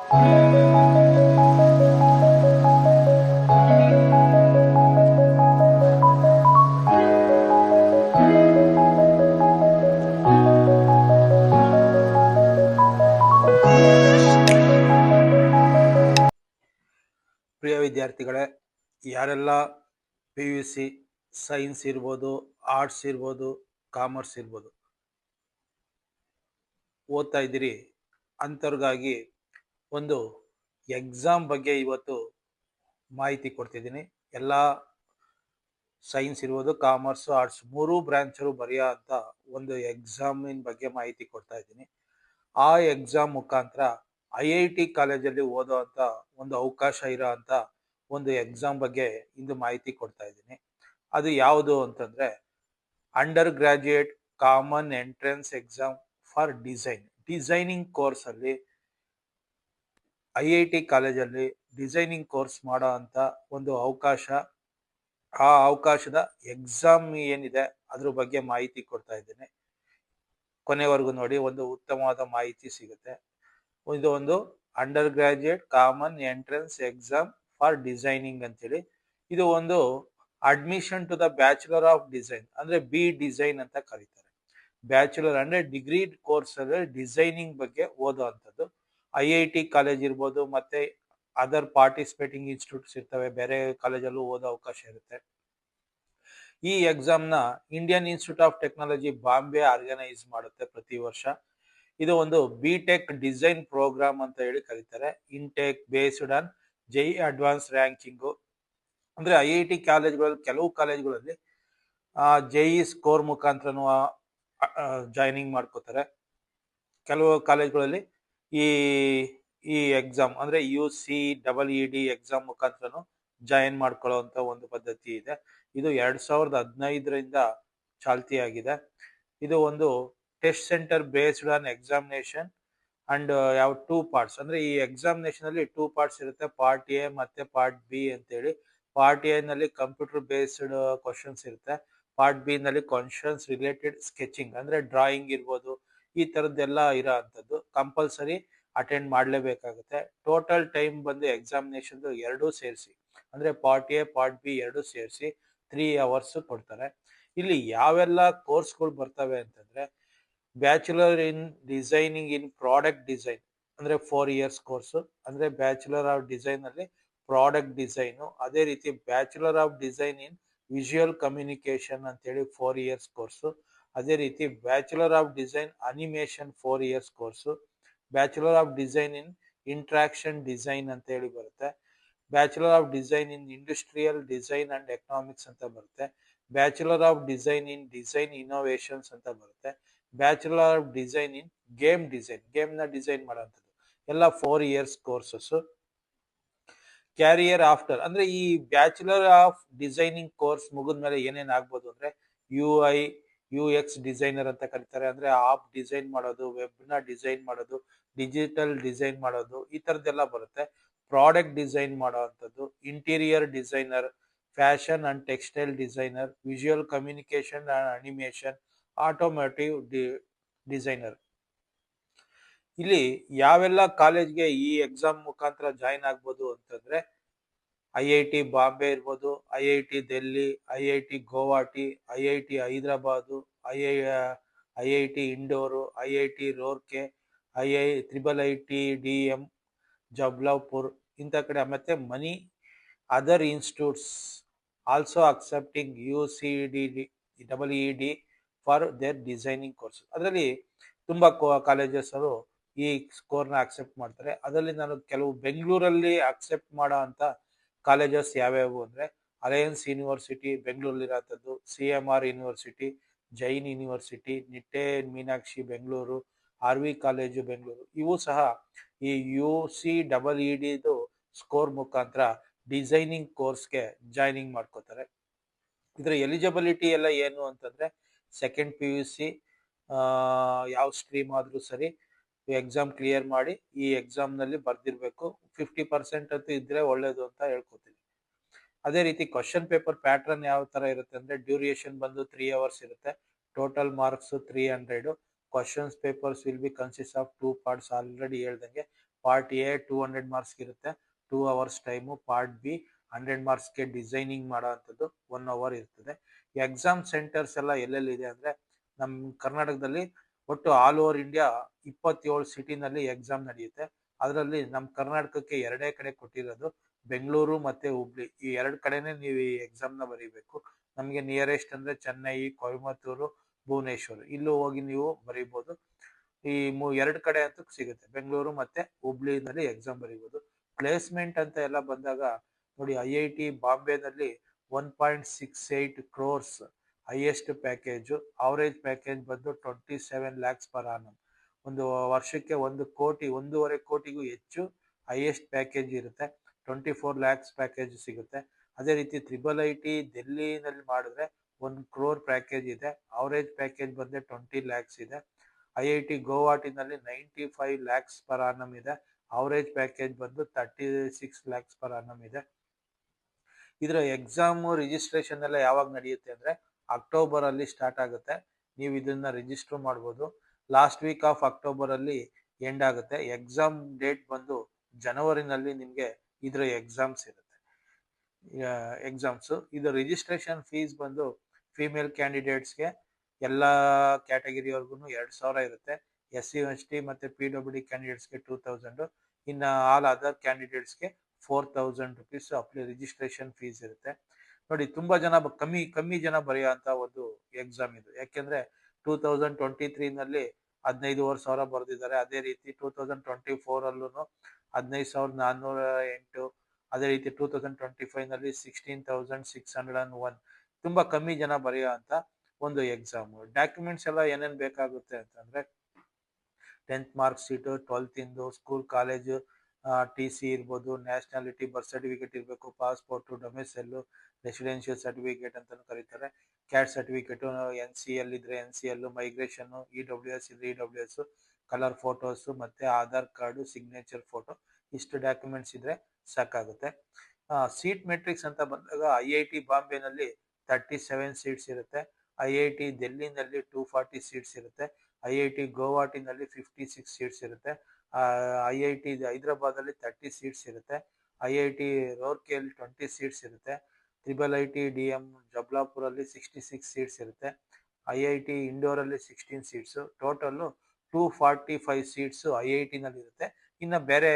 ಪ್ರಿಯ ವಿದ್ಯಾರ್ಥಿಗಳೇ, ಯಾರೆಲ್ಲ PUC science ಇರ್ಬೋದು, ಆರ್ಟ್ಸ್ ಇರ್ಬೋದು, ಕಾಮರ್ಸ್ ಇರ್ಬೋದು ಓದ್ತಾ ಇದ್ದೀರಿ ಅಂಥವ್ರಿಗಾಗಿ ಒಂದು ಎಕ್ಸಾಮ್ ಬಗ್ಗೆ ಇವತ್ತು ಮಾಹಿತಿ ಕೊಡ್ತಿದ್ದೀನಿ. ಎಲ್ಲ ಸೈನ್ಸ್ ಇರ್ಬೋದು, ಕಾಮರ್ಸ್, ಆರ್ಟ್ಸ್ ಮೂರೂ ಬ್ರಾಂಚರು ಬರೆಯೋ ಅಂತ ಒಂದು ಎಕ್ಸಾಮಿನ ಬಗ್ಗೆ ಮಾಹಿತಿ ಕೊಡ್ತಾ ಇದ್ದೀನಿ. ಆ ಎಕ್ಸಾಮ್ ಮುಖಾಂತರ IIT ಕಾಲೇಜಲ್ಲಿ ಓದೋ ಅಂತ ಒಂದು ಅವಕಾಶ ಇರೋ ಅಂತ ಒಂದು ಎಕ್ಸಾಮ್ ಬಗ್ಗೆ ಇಂದು ಮಾಹಿತಿ ಕೊಡ್ತಾ ಇದ್ದೀನಿ. ಅದು ಯಾವುದು ಅಂತಂದ್ರೆ under graduate common entrance exam for designing course ಅಲ್ಲಿ IIT ಕಾಲೇಜಲ್ಲಿ ಡಿಸೈನಿಂಗ್ ಕೋರ್ಸ್ ಮಾಡೋ ಅಂತ ಒಂದು ಅವಕಾಶ. ಆ ಅವಕಾಶದ ಎಕ್ಸಾಮ್ ಏನಿದೆ ಅದ್ರ ಬಗ್ಗೆ ಮಾಹಿತಿ ಕೊಡ್ತಾ ಇದ್ದೀನಿ. ಕೊನೆವರೆಗೂ ನೋಡಿ, ಒಂದು ಉತ್ತಮವಾದ ಮಾಹಿತಿ ಸಿಗುತ್ತೆ. ಇದು ಒಂದು undergraduate common entrance exam for designing ಅಂತೇಳಿ. ಇದು ಒಂದು admission to the bachelor of design ಅಂದ್ರೆ ಡಿಸೈನ್ ಅಂತ ಕರೀತಾರೆ. ಬ್ಯಾಚುಲರ್ ಅಂದ್ರೆ ಡಿಗ್ರಿ ಕೋರ್ಸ್ ಅಲ್ಲಿ ಡಿಸೈನಿಂಗ್ ಬಗ್ಗೆ ಓದೋ ಅಂಥದ್ದು. IIT ಕಾಲೇಜ್ ಇರ್ಬೋದು, ಮತ್ತೆ ಅದರ್ ಪಾರ್ಟಿಸಿಪೇಟಿಂಗ್ ಇನ್ಸ್ಟಿಟ್ಯೂಟ್ಸ್ ಇರ್ತವೆ, ಬೇರೆ ಕಾಲೇಜಲ್ಲೂ ಓದೋ ಅವಕಾಶ ಇರುತ್ತೆ. ಈ ಎಕ್ಸಾಮ್ ನ Indian institute of technology Bombay organise ಮಾಡುತ್ತೆ ಪ್ರತಿ ವರ್ಷ. ಇದು ಒಂದು BTech ಡಿಸೈನ್ ಪ್ರೋಗ್ರಾಮ್ ಅಂತ ಹೇಳಿ ಕರೀತಾರೆ. Intake based on JEE advance ranking. ಅಂದ್ರೆ IIT ಕಾಲೇಜ್ಗಳಲ್ಲಿ, ಕೆಲವು ಕಾಲೇಜ್ಗಳಲ್ಲಿ JEE ಸ್ಕೋರ್ ಮುಖಾಂತರನು ಜಾಯ್ನಿಂಗ್ ಮಾಡ್ಕೋತಾರೆ. ಕೆಲವು ಕಾಲೇಜ್ಗಳಲ್ಲಿ ಈ ಎಕ್ಸಾಮ್ ಅಂದ್ರೆ UCEED ಎಕ್ಸಾಮ್ ಮುಖಾಂತರನು ಜಾಯಿನ್ ಮಾಡ್ಕೊಳ್ಳುವಂತ ಒಂದು ಪದ್ಧತಿ ಇದೆ. ಇದು 2015ರಿಂದ ಚಾಲ್ತಿಯಾಗಿದೆ. ಇದು ಒಂದು test centre based on examination and ಯಾವ 2 ಪಾರ್ಟ್ಸ್ ಅಂದ್ರೆ ಈ ಎಕ್ಸಾಮಿನೇಷನ್ ಅಲ್ಲಿ 2 ಪಾರ್ಟ್ಸ್ ಇರುತ್ತೆ, ಪಾರ್ಟ್ A ಮತ್ತೆ ಪಾರ್ಟ್ B ಅಂತೇಳಿ. ಪಾರ್ಟ್ A ನಲ್ಲಿ ಕಂಪ್ಯೂಟರ್ ಬೇಸ್ಡ್ ಕ್ವಶನ್ಸ್ ಇರುತ್ತೆ. ಪಾರ್ಟ್ B ನಲ್ಲಿ ಕ್ವಶನ್ಸ್ ರಿಲೇಟೆಡ್ ಸ್ಕೆಚಿಂಗ್ ಅಂದ್ರೆ ಡ್ರಾಯಿಂಗ್ ಇರ್ಬೋದು, ಈ ತರದ್ದೆಲ್ಲ ಇರೋ ಅಂಥದ್ದು. ಕಂಪಲ್ಸರಿ ಅಟೆಂಡ್ ಮಾಡಲೇಬೇಕಾಗುತ್ತೆ. ಟೋಟಲ್ ಟೈಮ್ ಬಂದು ಎಕ್ಸಾಮಿನೇಷನ್ ಎರಡೂ ಸೇರಿಸಿ ಅಂದ್ರೆ ಪಾರ್ಟ್ A ಪಾರ್ಟ್ B ಎರಡೂ ಸೇರಿಸಿ 3 hours ಕೊಡ್ತಾರೆ. ಇಲ್ಲಿ ಯಾವೆಲ್ಲ ಕೋರ್ಸ್ಗಳು ಬರ್ತವೆ ಅಂತಂದ್ರೆ bachelor in designing in product design ಅಂದ್ರೆ 4 years ಕೋರ್ಸು, ಅಂದ್ರೆ ಬ್ಯಾಚುಲರ್ ಆಫ್ ಡಿಸೈನ್ ಅಲ್ಲಿ ಪ್ರಾಡಕ್ಟ್ ಡಿಸೈನು. ಅದೇ ರೀತಿ bachelor of design in visual communication ಅಂತೇಳಿ 4 years ಕೋರ್ಸು. ಅದೇ ರೀತಿ bachelor of design animation 4 years course. Bachelor of design in interaction design ಅಂತ ಹೇಳಿ ಬರುತ್ತೆ. Bachelor of design in industrial design and economics ಅಂತ ಬರುತ್ತೆ. Bachelor of design in design innovations ಅಂತ ಬರುತ್ತೆ. Bachelor of design in game design, game ನ design ಮಾಡೋಂಥದ್ದು. ಎಲ್ಲ 4 years courses. Carrier after ಅಂದ್ರೆ ಈ ಬ್ಯಾಚುಲರ್ ಆಫ್ ಡಿಸೈನಿಂಗ್ ಕೋರ್ಸ್ ಮುಗಿದ್ಮೇಲೆ ಏನೇನ್ ಆಗ್ಬೋದು ಅಂದ್ರೆ UI UX ಡಿಸೈನರ್ ಅಂತ ಕರೀತಾರೆ. ಅಂದ್ರೆ ಆಪ್ ಡಿಸೈನ್ ಮಾಡೋದು, ವೆಬ್ ನ ಡಿಸೈನ್ ಮಾಡೋದು, ಡಿಜಿಟಲ್ ಡಿಸೈನ್ ಮಾಡೋದು, ಈ ತರದ್ದೆಲ್ಲ ಬರುತ್ತೆ. ಪ್ರಾಡಕ್ಟ್ ಡಿಸೈನ್ ಮಾಡೋ ಅಂಥದ್ದು, interior designer, fashion and textile designer, visual communication and animation, automotive designer. ಇಲ್ಲಿ ಯಾವೆಲ್ಲ ಕಾಲೇಜ್ಗೆ ಈ ಎಕ್ಸಾಮ್ ಮುಖಾಂತರ ಜಾಯಿನ್ ಆಗ್ಬೋದು ಅಂತಂದ್ರೆ IIT ಬಾಂಬೆ ಇರ್ಬೋದು, IIT Delhi, IIT Guwahati, IIT Hyderabad, IIT Indore, IIT Roorkee, IIIT DM Jabalpur, ಇಂಥ ಕಡೆ. ಮತ್ತೆ many other institutes also accepting UCED for their designing course. ಅದರಲ್ಲಿ ತುಂಬಾ ಕಾಲೇಜಸ್ ಅವರು ಈ ಸ್ಕೋರ್ನ ಅಕ್ಸೆಪ್ಟ್ ಮಾಡ್ತಾರೆ. ಅದರಲ್ಲಿ ನಾನು ಕೆಲವು ಬೆಂಗಳೂರಲ್ಲಿ ಅಕ್ಸೆಪ್ಟ್ ಮಾಡೋ ಅಂತ ಕಾಲೇಜಸ್ ಯಾವ್ಯಾವು ಅಂದ್ರೆ ಅಲಯನ್ಸ್ ಯೂನಿವರ್ಸಿಟಿ ಬೆಂಗಳೂರಲ್ಲಿರೋಂಥದ್ದು, CMR University, Jain University, Nitte Meenakshi Bengaluru, RV College Bengaluru. ಇವು ಸಹ ಈ UCEED ಸ್ಕೋರ್ ಮುಖಾಂತರ ಡಿಸೈನಿಂಗ್ ಕೋರ್ಸ್ಗೆ ಜಾಯ್ನಿಂಗ್ ಮಾಡ್ಕೋತಾರೆ. ಇದರ ಎಲಿಜಿಬಿಲಿಟಿ ಎಲ್ಲ ಏನು ಅಂತಂದ್ರೆ ಸೆಕೆಂಡ್ PUC ಯಾವ ಸ್ಟ್ರೀಮ್ ಆದ್ರೂ ಸರಿ ಎಕ್ಸಾಮ್ ಕ್ಲಿಯರ್ ಮಾಡಿ ಈ ಎಕ್ಸಾಮ್ ನಲ್ಲಿ ಬರ್ದಿರ್ಬೇಕು. 50% ಅಂತೂ ಇದ್ರೆ ಒಳ್ಳೇದು ಅಂತ ಹೇಳ್ಕೊತೀನಿ. ಅದೇ ರೀತಿ ಕ್ವಶನ್ ಪೇಪರ್ ಪ್ಯಾಟರ್ನ್ ಯಾವ ತರ ಇರುತ್ತೆ ಅಂದ್ರೆ ಡ್ಯೂರೇಷನ್ ಬಂದು 3 hours ಇರುತ್ತೆ. Total marks 300. Questions papers will be consist of 2 parts. Already ಹೇಳ್ದಂಗೆ ಪಾರ್ಟ್ ಎ 200 ಮಾರ್ಕ್ಸ್ ಇರುತ್ತೆ, 2 ಅವರ್ಸ್ ಟೈಮು. ಪಾರ್ಟ್ ಬಿ 100 ಮಾರ್ಕ್ಸ್ಗೆ ಡಿಸೈನಿಂಗ್ ಮಾಡೋ ಅಂಥದ್ದು 1 ಅವರ್ ಇರ್ತದೆ. ಎಕ್ಸಾಮ್ ಸೆಂಟರ್ಸ್ ಎಲ್ಲ ಎಲ್ಲೆಲ್ಲಿದೆ ಅಂದರೆ ನಮ್ಮ ಕರ್ನಾಟಕದಲ್ಲಿ ಒಟ್ಟು ಆಲ್ ಓವರ್ ಇಂಡಿಯಾ 27 ಸಿಟಿನಲ್ಲಿ ಎಕ್ಸಾಮ್ ನಡೆಯುತ್ತೆ. ಅದರಲ್ಲಿ ನಮ್ಮ ಕರ್ನಾಟಕಕ್ಕೆ ಎರಡೇ ಕಡೆ ಕೊಟ್ಟಿರೋದು, ಬೆಂಗಳೂರು ಮತ್ತೆ ಹುಬ್ಳಿ. ಈ ಎರಡು ಕಡೆನೇ ನೀವು ಈ ಎಕ್ಸಾಮ್ನ ಬರೀಬೇಕು. ನಮಗೆ ನಿಯರೆಸ್ಟ್ ಅಂದರೆ ಚೆನ್ನೈ, ಕೊಯಮತ್ತೂರು, ಭುವನೇಶ್ವರ್, ಇಲ್ಲೂ ಹೋಗಿ ನೀವು ಬರೀಬೋದು. ಈ ಎರಡು ಕಡೆ ಅಂತೂ ಸಿಗುತ್ತೆ, ಬೆಂಗಳೂರು ಮತ್ತೆ ಹುಬ್ಳಿನಲ್ಲಿ ಎಕ್ಸಾಮ್ ಬರೀಬೋದು. ಪ್ಲೇಸ್ಮೆಂಟ್ ಅಂತ ಎಲ್ಲ ಬಂದಾಗ ನೋಡಿ, IIT ಬಾಂಬೆನಲ್ಲಿ 1.68 crores highest package. Average package ಬಂದು 27 lakhs per annum. ಒಂದು ವರ್ಷಕ್ಕೆ 1 ಕೋಟಿ, 1.5 ಕೋಟಿಗೂ ಹೆಚ್ಚು ಹೈಯೆಸ್ಟ್ ಪ್ಯಾಕೇಜ್ ಇರುತ್ತೆ. 24 lakhs ಪ್ಯಾಕೇಜ್ ಸಿಗುತ್ತೆ. ಅದೇ ರೀತಿ IIIT ಡೆಲ್ಲಿನಲ್ಲಿ ಮಾಡಿದ್ರೆ 1 crore ಪ್ಯಾಕೇಜ್ ಇದೆ. ಅವರೇಜ್ ಪ್ಯಾಕೇಜ್ ಬಂದ್ರೆ 20 lakhs ಇದೆ. IIT ಗೌಹಾಟಿನಲ್ಲಿ 95 lakhs per annum ಇದೆ. ಅವರೇಜ್ ಪ್ಯಾಕೇಜ್ ಬಂದು 36 lakhs per annum ಇದೆ. ಇದರ ಎಕ್ಸಾಮ್ ರಿಜಿಸ್ಟ್ರೇಷನ್ ಎಲ್ಲ ಯಾವಾಗ ನಡೆಯುತ್ತೆ ಅಂದರೆ ಅಕ್ಟೋಬರ್ ಅಲ್ಲಿ ಸ್ಟಾರ್ಟ್ ಆಗುತ್ತೆ. ನೀವು ಇದನ್ನ ರಿಜಿಸ್ಟರ್ ಮಾಡ್ಬೋದು. ಲಾಸ್ಟ್ ವೀಕ್ ಆಫ್ ಅಕ್ಟೋಬರ್ ಅಲ್ಲಿ ಎಂಡ್ ಆಗುತ್ತೆ. ಎಕ್ಸಾಮ್ ಡೇಟ್ ಬಂದು ಜನವರಿನಲ್ಲಿ ನಿಮಗೆ ಇದರ ಎಕ್ಸಾಮ್ಸ್ ಇರುತ್ತೆ. ಇದು ರಿಜಿಸ್ಟ್ರೇಷನ್ ಫೀಸ್ ಬಂದು ಫೀಮೇಲ್ ಕ್ಯಾಂಡಿಡೇಟ್ಸ್ಗೆ ಎಲ್ಲ ಕ್ಯಾಟಗರಿವರೆಗೂ 2,000 ಇರುತ್ತೆ. SC ST ಮತ್ತೆ PWD ಕ್ಯಾಂಡಿಡೇಟ್ಸ್ಗೆ 2,000. ಇನ್ನು ಆಲ್ ಅದರ್ ಕ್ಯಾಂಡಿಡೇಟ್ಸ್ಗೆ 4,000 rupees ಅಪ್ಲಿ ರಿಜಿಸ್ಟ್ರೇಷನ್ ಫೀಸ್ ಇರುತ್ತೆ. ನೋಡಿ, ತುಂಬಾ ಜನ ಕಮ್ಮಿ ಜನ ಬರೆಯುವಂತ ಒಂದು ಎಕ್ಸಾಮ್ ಇದು. ಯಾಕೆಂದ್ರೆ 2023ನಲ್ಲಿ 15,500 ಬರೆದಿದ್ದಾರೆ. ಅದೇ ರೀತಿ 2024 ಅಲ್ಲೂ 15,408. ಅದೇ ರೀತಿ 2025ನಲ್ಲಿ 16,601. ತುಂಬಾ ಕಮ್ಮಿ ಜನ ಬರೆಯೋ ಅಂತ ಒಂದು ಎಕ್ಸಾಮ್. ಡಾಕ್ಯುಮೆಂಟ್ಸ್ ಎಲ್ಲ ಏನೇನ್ ಬೇಕಾಗುತ್ತೆ ಅಂತಂದ್ರೆ 10th mark sheet, 12th school college TC ಇರ್ಬೋದು, ನ್ಯಾಷನಾಲಿಟಿ ಬರ್ತ್ ಸರ್ಟಿಫಿಕೇಟ್ ಇರಬೇಕು, ಪಾಸ್ಪೋರ್ಟು, ಡೊಮೆಸೆಲ್, ರೆಸಿಡೆನ್ಷಿಯಲ್ ಸರ್ಟಿಫಿಕೇಟ್ ಅಂತಾನು ಕರೀತಾರೆ, ಕ್ಯಾಟ್ ಸರ್ಟಿಫಿಕೇಟು, NCL ಇದ್ರೆ NCL, ಮೈಗ್ರೇಷನ್, EWS ಇದ್ರೆ EWS, ಕಲರ್ ಫೋಟೋಸು ಮತ್ತೆ ಆಧಾರ್ ಕಾರ್ಡು, ಸಿಗ್ನೇಚರ್ ಫೋಟೋ. ಇಷ್ಟು ಡಾಕ್ಯುಮೆಂಟ್ಸ್ ಇದ್ರೆ ಸಾಕಾಗುತ್ತೆ. ಸೀಟ್ ಮೆಟ್ರಿಕ್ಸ್ ಅಂತ ಬಂದಾಗ IIT ಬಾಂಬೆನಲ್ಲಿ 37 ಸೀಟ್ಸ್ ಇರುತ್ತೆ. IIT ಡೆಲ್ಲಿನಲ್ಲಿ 240 ಸೀಟ್ಸ್ ಇರುತ್ತೆ. IIT ಗೌಹಾಟಿನಲ್ಲಿ 56 ಸೀಟ್ಸ್ ಇರುತ್ತೆ. IIT ಹೈದರಾಬಾದಲ್ಲಿ 30 ಸೀಟ್ಸ್ ಇರುತ್ತೆ. IIT ರೂರ್ಕೆಲ್ 20 ಸೀಟ್ಸ್ ಇರುತ್ತೆ. IIIT DM ಜಬ್ಲಾಪುರಲ್ಲಿ 66 ಸೀಟ್ಸ್ ಇರುತ್ತೆ. IIT ಇಂಡೋರಲ್ಲಿ 16 seats. Total 245 seats IIT ನಲ್ಲಿ ಇರುತ್ತೆ. ಇನ್ನು ಬೇರೆ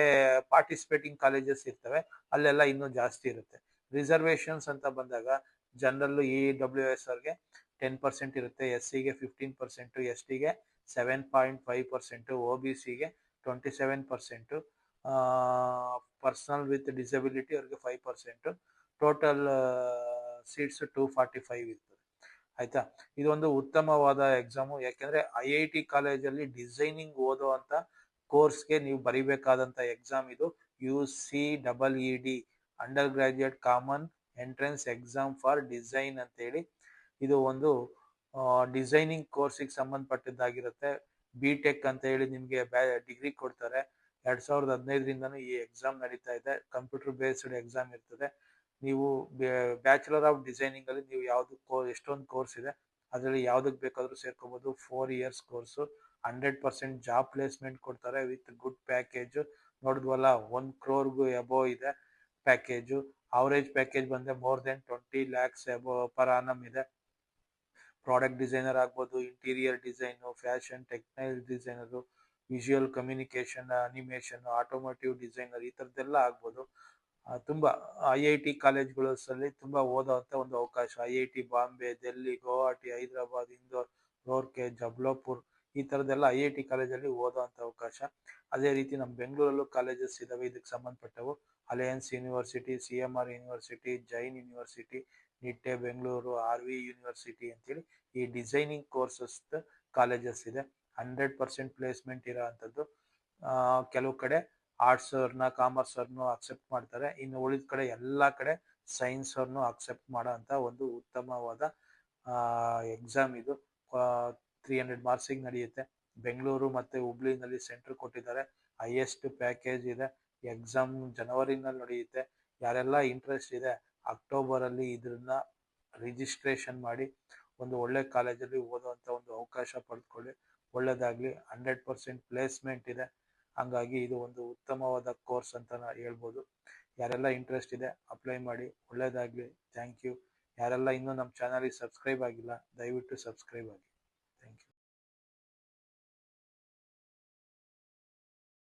ಪಾರ್ಟಿಸಿಪೇಟಿಂಗ್ ಕಾಲೇಜಸ್ ಇರ್ತವೆ, ಅಲ್ಲೆಲ್ಲ ಇನ್ನೂ ಜಾಸ್ತಿ ಇರುತ್ತೆ. ರಿಸರ್ವೇಷನ್ಸ್ ಅಂತ ಬಂದಾಗ ಜನರಲ್ EWS ಅವ್ರಿಗೆ 10% ಇರುತ್ತೆ, SCಗೆ 15%, STಗೆ 7.5%, OBCಗೆ 27%, ಪರ್ಸನಲ್ ವಿತ್ ಡಿಸಬಿಲಿಟಿ ಅವ್ರಿಗೆ 5%. ಟೋಟಲ್ ಸೀಟ್ಸ್ 245 ಇರ್ತದೆ. ಆಯ್ತಾ, ಇದೊಂದು ಉತ್ತಮವಾದ ಎಕ್ಸಾಮು. ಯಾಕೆಂದ್ರೆ IIT ಕಾಲೇಜಲ್ಲಿ ಡಿಸೈನಿಂಗ್ ಓದೋ ಅಂತ ಕೋರ್ಸ್ಗೆ ನೀವು ಬರಿಬೇಕಾದಂತ ಎಕ್ಸಾಮ್ ಇದು. UCEED under graduate common entrance exam for design ಅಂತ ಹೇಳಿ. ಇದು ಒಂದು ಡಿಸೈನಿಂಗ್ ಕೋರ್ಸಿಗೆ ಸಂಬಂಧಪಟ್ಟಿದ್ದಾಗಿರುತ್ತೆ. BTech ಅಂತ ಹೇಳಿ ನಿಮಗೆ ಡಿಗ್ರಿ ಕೊಡ್ತಾರೆ. 2015ರಿಂದನೂ ಈ ಎಕ್ಸಾಮ್ ನಡೀತಾ ಇದೆ. ಕಂಪ್ಯೂಟರ್ ಬೇಸ್ಡ್ ಎಕ್ಸಾಮ್ ಇರ್ತದೆ. ನೀವು ಬ್ಯಾಚುಲರ್ ಆಫ್ ಡಿಸೈನಿಂಗ್ ಅಲ್ಲಿ ನೀವು ಯಾವ್ದು ಎಷ್ಟೊಂದು ಕೋರ್ಸ್ ಇದೆ, ಅದರಲ್ಲಿ ಯಾವ್ದಕ್ ಬೇಕಾದ್ರೂ ಸೇರ್ಕೋಬಹುದು. 4 years ಕೋರ್ಸು. 100% ಜಾಬ್ ಪ್ಲೇಸ್ಮೆಂಟ್ ಕೊಡ್ತಾರೆ ವಿತ್ ಗುಡ್ ಪ್ಯಾಕೇಜ್. ನೋಡಿದ್ವಲ್ಲ, 1 crore ಅಬೋವ್ ಇದೆ ಪ್ಯಾಕೇಜು. ಅವರೇಜ್ ಪ್ಯಾಕೇಜ್ ಬಂದ್ರೆ more than 20 lakhs above per annum ಇದೆ. ಪ್ರಾಡಕ್ಟ್ ಡಿಸೈನರ್ ಆಗ್ಬೋದು, interior design, fashion textile designer, visual communication, animation, automotive designer, ಈ ಥರದ್ದೆಲ್ಲ ಆಗ್ಬೋದು. ತುಂಬ IIT ಕಾಲೇಜ್ಗಳಲ್ಲಿ ತುಂಬ ಓದೋವಂಥ ಒಂದು ಅವಕಾಶ. IIT ಬಾಂಬೆ, ಡೆಲ್ಲಿ, ಗೌಹಾಟಿ, ಹೈದರಾಬಾದ್, ಇಂದೋರ್, ರೂರ್ಕೆಲ್, ಜಬ್ಲಾಪುರ್, ಈ ಥರದ್ದೆಲ್ಲ IIT ಕಾಲೇಜಲ್ಲಿ ಓದೋವಂಥ ಅವಕಾಶ. ಅದೇ ರೀತಿ ನಮ್ಮ ಬೆಂಗಳೂರಲ್ಲೂ ಕಾಲೇಜಸ್ ಇದಾವೆ ಇದಕ್ಕೆ ಸಂಬಂಧಪಟ್ಟವು. Alliance University, CMR University, Jain University, Nitte Bengaluru, RV University ಅಂತೇಳಿ ಈ ಡಿಸೈನಿಂಗ್ ಕೋರ್ಸಸ್ ಕಾಲೇಜಸ್ ಇದೆ. 100% ಪ್ಲೇಸ್ಮೆಂಟ್ ಇರೋ ಅಂಥದ್ದು. ಕೆಲವು ಕಡೆ ಆರ್ಟ್ಸ್ ಅವ್ರನ್ನ, ಕಾಮರ್ಸ್ ಅವ್ರನ್ನೂ ಅಕ್ಸೆಪ್ಟ್ ಮಾಡ್ತಾರೆ. ಇನ್ನು ಉಳಿದ ಕಡೆ ಎಲ್ಲ ಕಡೆ ಸೈನ್ಸ್ ಅವ್ರನ್ನೂ ಅಕ್ಸೆಪ್ಟ್ ಮಾಡೋ ಅಂತ ಒಂದು ಉತ್ತಮವಾದ ಎಕ್ಸಾಮ್ ಇದು. 300 ಮಾರ್ಕ್ಸಿಗೆ ನಡೆಯುತ್ತೆ. ಬೆಂಗಳೂರು ಮತ್ತು ಹುಬ್ಳಿನಲ್ಲಿ ಸೆಂಟರ್ ಕೊಟ್ಟಿದ್ದಾರೆ. ಹೈಯೆಸ್ಟ್ ಪ್ಯಾಕೇಜ್ ಇದೆ. ಎಕ್ಸಾಮ್ ಜನವರಿನಲ್ಲಿ ನಡೆಯುತ್ತೆ. ಯಾರೆಲ್ಲ ಇಂಟ್ರೆಸ್ಟ್ ಇದೆ ಅಕ್ಟೋಬರಲ್ಲಿ ಇದನ್ನ ರಿಜಿಸ್ಟ್ರೇಷನ್ ಮಾಡಿ ಒಂದು ಒಳ್ಳೆ ಕಾಲೇಜಲ್ಲಿ ಓದುವಂಥ ಒಂದು ಅವಕಾಶ ಪಡೆದುಕೊಳ್ಳಿ. ಒಳ್ಳೆಯದಾಗಲಿ. 100% ಪ್ಲೇಸ್ಮೆಂಟ್ ಇದೆ. ಹಂಗಾಗಿ ಇದು ಒಂದು ಉತ್ತಮವಾದ ಕೋರ್ಸ್ ಅಂತ ಹೇಳ್ಬೋದು. ಯಾರೆಲ್ಲ ಇಂಟ್ರೆಸ್ಟ್ ಇದೆ ಅಪ್ಲೈ ಮಾಡಿ. ಒಳ್ಳೇದಾಗಲಿ. Thank you. ಯಾರೆಲ್ಲ ಇನ್ನೂ ನಮ್ಮ ಚಾನಲ್ಗೆ ಸಬ್ಸ್ಕ್ರೈಬ್ ಆಗಿಲ್ಲ ದಯವಿಟ್ಟು ಸಬ್ಸ್ಕ್ರೈಬ್ ಆಗಿ. Thank you.